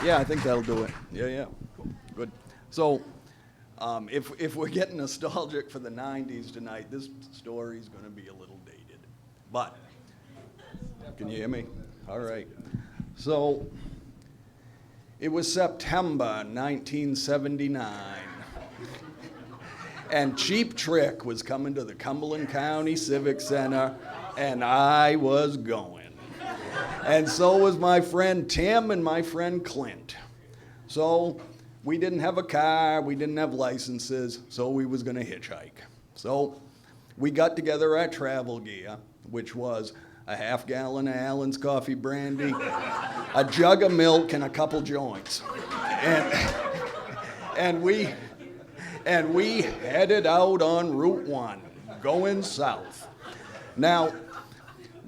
Yeah, I think that'll do it. Yeah. Good. So, if we're getting nostalgic for the 90s tonight, this story's going to be a little dated. But, can you hear me? All right. So, it was September 1979. And Cheap Trick was coming to the Cumberland County Civic Center, and I was going. And so was my friend Tim and my friend Clint. So we didn't have a car, we didn't have licenses, so we was gonna hitchhike. So we got together our travel gear, which was a half gallon of Allen's coffee brandy, a jug of milk, and a couple joints. And we headed out on Route 1, going south. Now,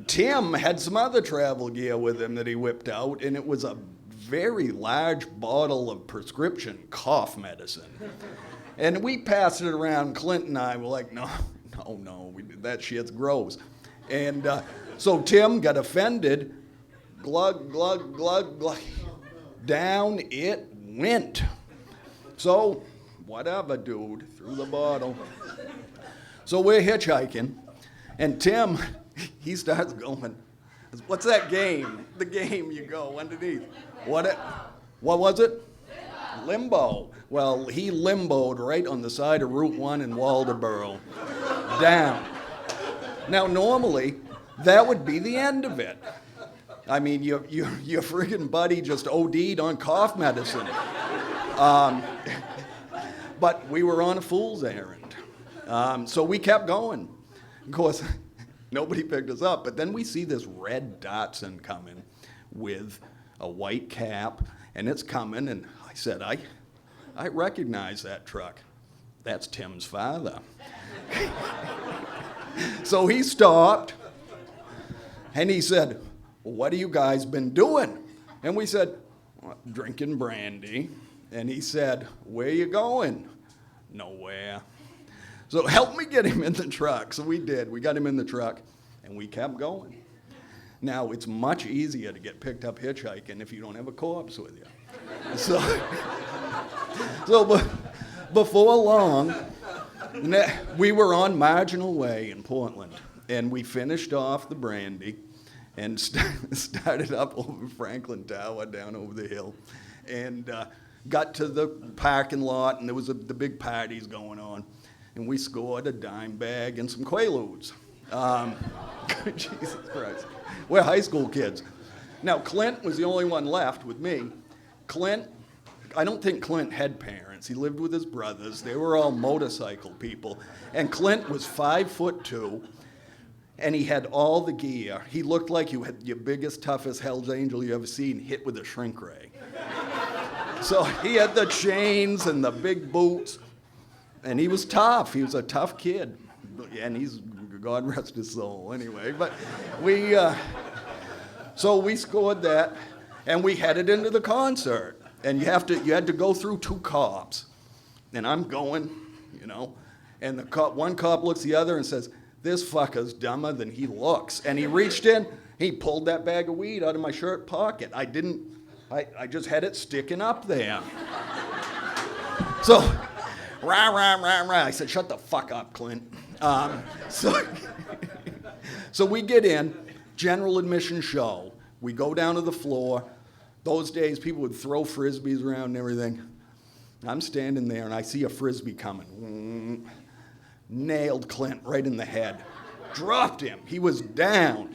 Tim had some other travel gear with him that he whipped out, and it was a very large bottle of prescription cough medicine. And we passed it around. Clint and I were like, no, that shit's gross. And so Tim got offended. Glug, glug, glug, glug. Down it went. So, whatever, dude, threw the bottle. So we're hitchhiking, and Tim, he starts going, what's that game? The game you go underneath. What was it? Limbo. Well, he limboed right on the side of Route 1 in Waldoboro. Down. Now, normally, that would be the end of it. I mean, your friggin' buddy just OD'd on cough medicine. But we were on a fool's errand. So we kept going. Of course, nobody picked us up, but then we see this red Datsun coming with a white cap, and it's coming, and I said, I recognize that truck. That's Tim's father. So he stopped, and he said, what have you guys been doing? And we said, drinking brandy. And he said, where you going? Nowhere. So help me get him in the truck. So we did. We got him in the truck, and we kept going. Now, it's much easier to get picked up hitchhiking if you don't have a corpse with you. So before long, we were on Marginal Way in Portland, and we finished off the brandy and started up over Franklin Tower, down over the hill, and got to the parking lot, and there was the big parties going on. And we scored a dime bag and some Quaaludes. Jesus Christ. We're high school kids. Now, Clint was the only one left with me. Clint, I don't think Clint had parents. He lived with his brothers. They were all motorcycle people. And Clint was 5'2", and he had all the gear. He looked like you had your biggest, toughest Hell's Angel you ever seen hit with a shrink ray. So he had the chains and the big boots. And he was tough. He was a tough kid. And he's, God rest his soul, anyway. But so we scored that, and we headed into the concert. And you had to go through 2 cops. And I'm going, and one cop looks at the other and says, this fucker's dumber than he looks. And he reached in, he pulled that bag of weed out of my shirt pocket. I just had it sticking up there. So, rah, rah, rah, rah. I said, shut the fuck up, Clint. So we get in, general admission show. We go down to the floor. Those days, people would throw Frisbees around and everything. I'm standing there, and I see a Frisbee coming. Nailed Clint right in the head. Dropped him. He was down.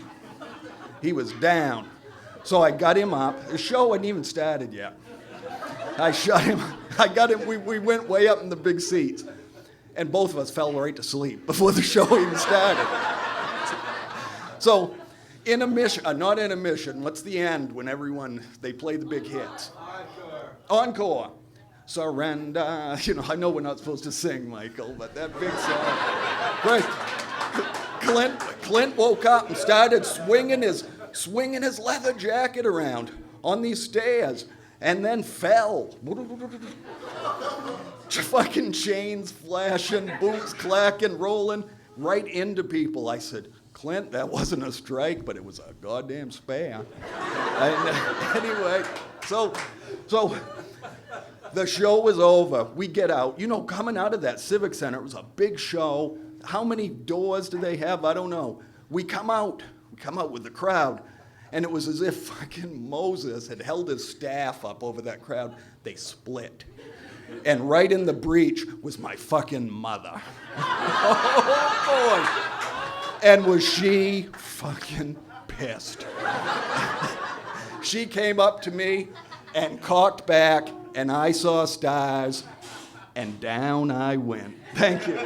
So I got him up. The show hadn't even started yet. I got him, we went way up in the big seats. And both of us fell right to sleep before the show even started. So, not intermission, what's the end when they play the big hits? Encore. Surrender. I know we're not supposed to sing, Michael, but that big song. Clint woke up and started swinging his leather jacket around on these stairs, and then fell. Fucking chains flashing, boots clacking, rolling right into people. I said, Clint, that wasn't a strike, but it was a goddamn spare. And anyway, so So the show was over. We get out. You know, coming out of that Civic Center, it was a big show. How many doors do they have? I don't know. We come out with the crowd, and it was as if fucking Moses had held his staff up over that crowd. They split. And right in the breach was my fucking mother. Oh, boy. And was she fucking pissed. She came up to me and cocked back, and I saw stars, and down I went. Thank you.